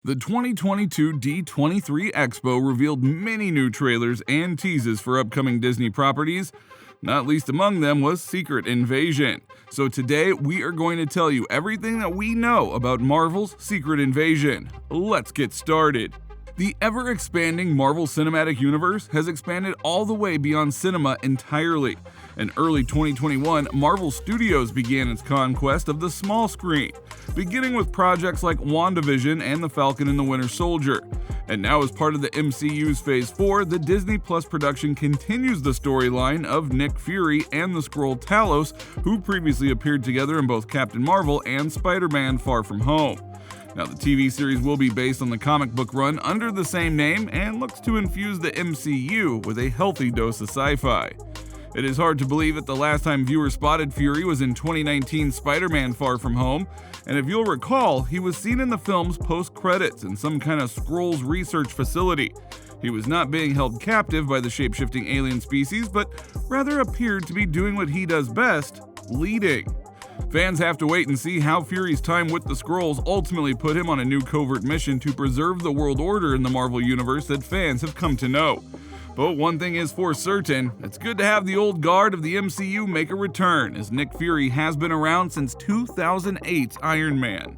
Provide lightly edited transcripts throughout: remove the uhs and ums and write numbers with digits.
The 2022 D23 Expo revealed many new trailers and teases for upcoming Disney properties. Not least among them was Secret Invasion. So today we are going to tell you everything that we know about Marvel's Secret Invasion. Let's get started. The ever-expanding Marvel Cinematic Universe has expanded all the way beyond cinema entirely. In early 2021, Marvel Studios began its conquest of the small screen, beginning with projects like WandaVision and The Falcon and the Winter Soldier. And now, as part of the MCU's Phase 4, the Disney Plus production continues the storyline of Nick Fury and the Skrull Talos, who previously appeared together in both Captain Marvel and Spider-Man: Far From Home. Now, the TV series will be based on the comic book run under the same name and looks to infuse the MCU with a healthy dose of sci-fi. It is hard to believe that the last time viewers spotted Fury was in 2019's Spider-Man: Far From Home, and if you'll recall, he was seen in the film's post-credits in some kind of Skrulls research facility. He was not being held captive by the shape-shifting alien species, but rather appeared to be doing what he does best, leading. Fans have to wait and see how Fury's time with the Skrulls ultimately put him on a new covert mission to preserve the world order in the Marvel Universe that fans have come to know. But one thing is for certain, it's good to have the old guard of the MCU make a return, as Nick Fury has been around since 2008's Iron Man.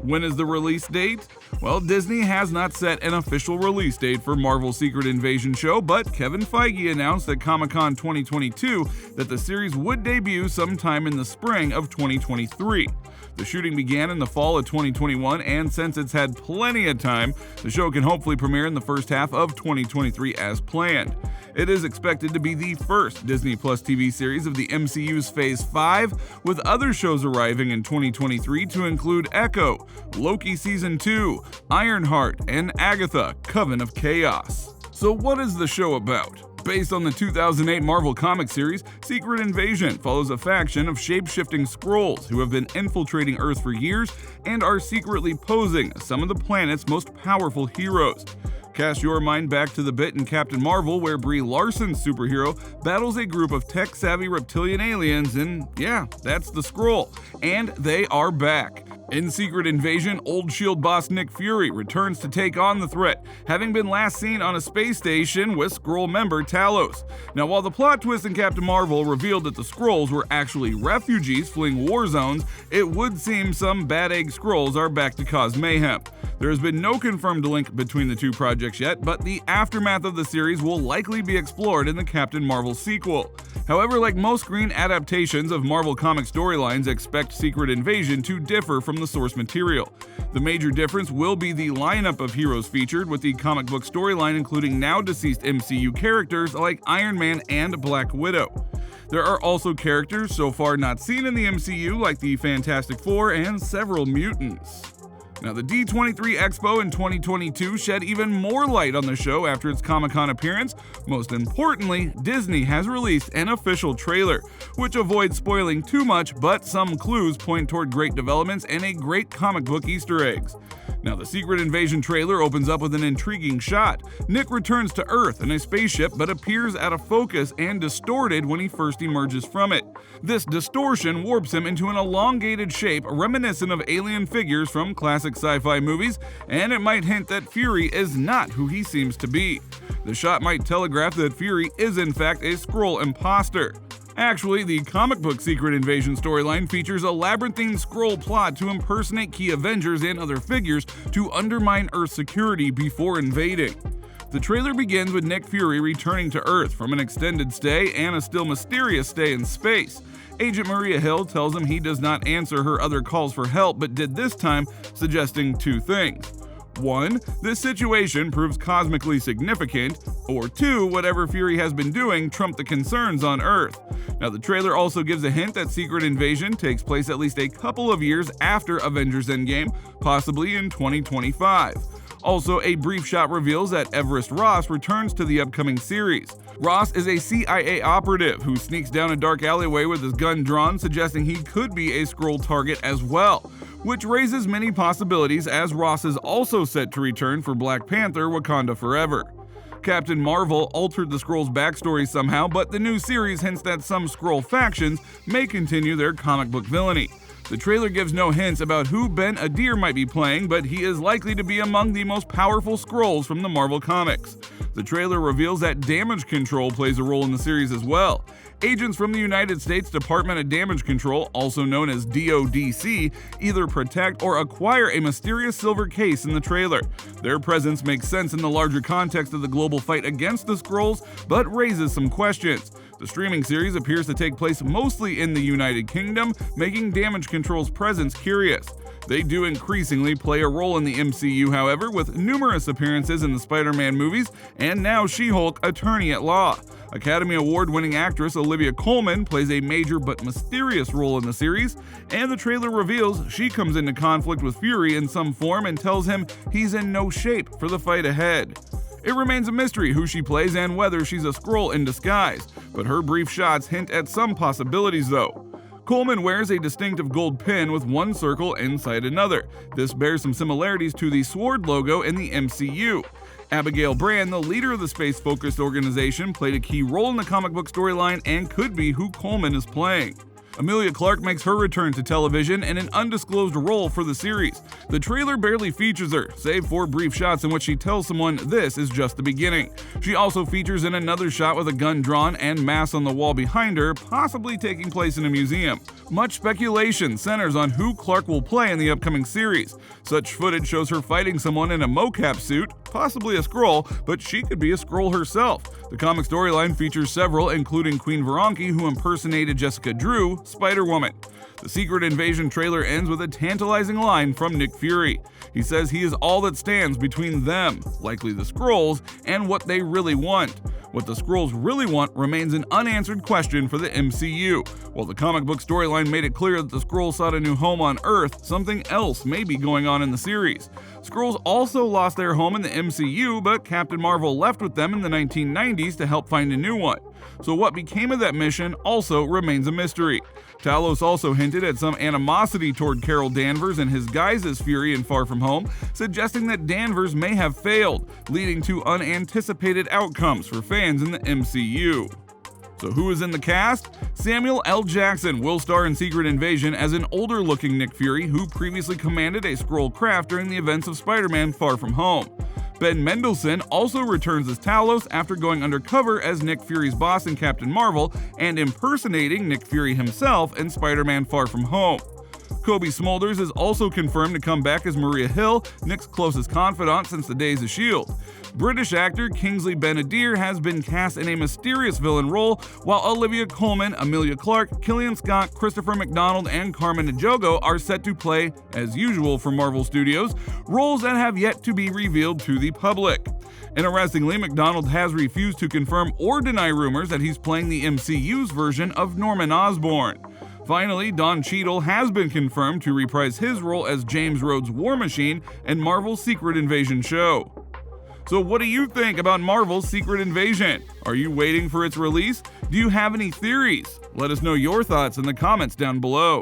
When is the release date? Well, Disney has not set an official release date for Marvel's Secret Invasion show, but Kevin Feige announced at Comic-Con 2022 that the series would debut sometime in the spring of 2023. The shooting began in the fall of 2021, and since it's had plenty of time, the show can hopefully premiere in the first half of 2023 as planned. It is expected to be the first Disney Plus TV series of the MCU's Phase 5, with other shows arriving in 2023 to include Echo, Loki Season 2, Ironheart, and Agatha: Coven of Chaos. So what is the show about? Based on the 2008 Marvel comic series, Secret Invasion follows a faction of shape-shifting Skrulls who have been infiltrating Earth for years and are secretly posing as some of the planet's most powerful heroes. Cast your mind back to the bit in Captain Marvel where Brie Larson's superhero battles a group of tech-savvy reptilian aliens, and yeah, that's the Skrull. And they are back. In Secret Invasion, old S.H.I.E.L.D. boss Nick Fury returns to take on the threat, having been last seen on a space station with Skrull member Talos. Now, while the plot twist in Captain Marvel revealed that the Skrulls were actually refugees fleeing war zones, it would seem some bad egg Skrulls are back to cause mayhem. There has been no confirmed link between the two projects yet, but the aftermath of the series will likely be explored in the Captain Marvel sequel. However, like most screen adaptations of Marvel comic storylines, expect Secret Invasion to differ from the source material. The major difference will be the lineup of heroes featured, with the comic book storyline including now-deceased MCU characters like Iron Man and Black Widow. There are also characters so far not seen in the MCU like the Fantastic Four and several mutants. Now, the D23 Expo in 2022 shed even more light on the show after its Comic-Con appearance. Most importantly, Disney has released an official trailer, which avoids spoiling too much, but some clues point toward great developments and a great comic book Easter eggs. Now, the Secret Invasion trailer opens up with an intriguing shot. Nick returns to Earth in a spaceship but appears out of focus and distorted when he first emerges from it. This distortion warps him into an elongated shape reminiscent of alien figures from classic sci-fi movies, and it might hint that Fury is not who he seems to be. The shot might telegraph that Fury is in fact a Skrull imposter. Actually, the comic book Secret Invasion storyline features a labyrinthine Skrull plot to impersonate key Avengers and other figures to undermine Earth's security before invading. The trailer begins with Nick Fury returning to Earth from an extended stay and a still mysterious stay in space. Agent Maria Hill tells him he does not answer her other calls for help, but did this time, suggesting two things. 1. This situation proves cosmically significant, or 2. Whatever Fury has been doing trumped the concerns on Earth. Now, the trailer also gives a hint that Secret Invasion takes place at least a couple of years after Avengers Endgame, possibly in 2025. Also, a brief shot reveals that Everest Ross returns to the upcoming series. Ross is a CIA operative who sneaks down a dark alleyway with his gun drawn, suggesting he could be a Skrull target as well, which raises many possibilities as Ross is also set to return for Black Panther: Wakanda Forever. Captain Marvel altered the Skrulls' backstory somehow, but the new series hints that some Skrull factions may continue their comic book villainy. The trailer gives no hints about who Ben Adir might be playing, but he is likely to be among the most powerful Skrulls from the Marvel Comics. The trailer reveals that damage control plays a role in the series as well. Agents from the United States Department of Damage Control, also known as DODC, either protect or acquire a mysterious silver case in the trailer. Their presence makes sense in the larger context of the global fight against the Skrulls, but raises some questions. The streaming series appears to take place mostly in the United Kingdom, making Damage Control's presence curious. They do increasingly play a role in the MCU, however, with numerous appearances in the Spider-Man movies and now She-Hulk Attorney at Law. Academy Award-winning actress Olivia Colman plays a major but mysterious role in the series, and the trailer reveals she comes into conflict with Fury in some form and tells him he's in no shape for the fight ahead. It remains a mystery who she plays and whether she's a Skrull in disguise, but her brief shots hint at some possibilities though. Coleman wears a distinctive gold pin with one circle inside another. This bears some similarities to the Sword logo in the MCU. Abigail Brand, the leader of the space-focused organization, played a key role in the comic book storyline and could be who Coleman is playing. Emilia Clarke makes her return to television in an undisclosed role for the series. The trailer barely features her, save for brief shots in which she tells someone this is just the beginning. She also features in another shot with a gun drawn and mass on the wall behind her, possibly taking place in a museum. Much speculation centers on who Clarke will play in the upcoming series. Such footage shows her fighting someone in a mocap suit, possibly a Skrull, but she could be a Skrull herself. The comic storyline features several, including Queen Veronki, who impersonated Jessica Drew, Spider-Woman. The Secret Invasion trailer ends with a tantalizing line from Nick Fury. He says he is all that stands between them, likely the Skrulls, and what they really want. What the Skrulls really want remains an unanswered question for the MCU. While the comic book storyline made it clear that the Skrulls sought a new home on Earth, something else may be going on in the series. Skrulls also lost their home in the MCU, but Captain Marvel left with them in the 1990s to help find a new one. So what became of that mission also remains a mystery. Talos also hinted at some animosity toward Carol Danvers and his guise as Fury in Far From Home, suggesting that Danvers may have failed, leading to unanticipated outcomes for fans in the MCU. So who is in the cast? Samuel L. Jackson will star in Secret Invasion as an older-looking Nick Fury who previously commanded a Skrull craft during the events of Spider-Man Far From Home. Ben Mendelsohn also returns as Talos after going undercover as Nick Fury's boss in Captain Marvel and impersonating Nick Fury himself in Spider-Man Far From Home. Kobe Smulders is also confirmed to come back as Maria Hill, Nick's closest confidant since the days of S.H.I.E.L.D. British actor Kingsley Ben-Adir has been cast in a mysterious villain role, while Olivia Colman, Emilia Clarke, Killian Scott, Christopher McDonald, and Carmen Ejogo are set to play, as usual for Marvel Studios, roles that have yet to be revealed to the public. Interestingly, McDonald has refused to confirm or deny rumors that he's playing the MCU's version of Norman Osborn. Finally, Don Cheadle has been confirmed to reprise his role as James Rhodes' War Machine in Marvel's Secret Invasion show. So what do you think about Marvel's Secret Invasion? Are you waiting for its release? Do you have any theories? Let us know your thoughts in the comments down below.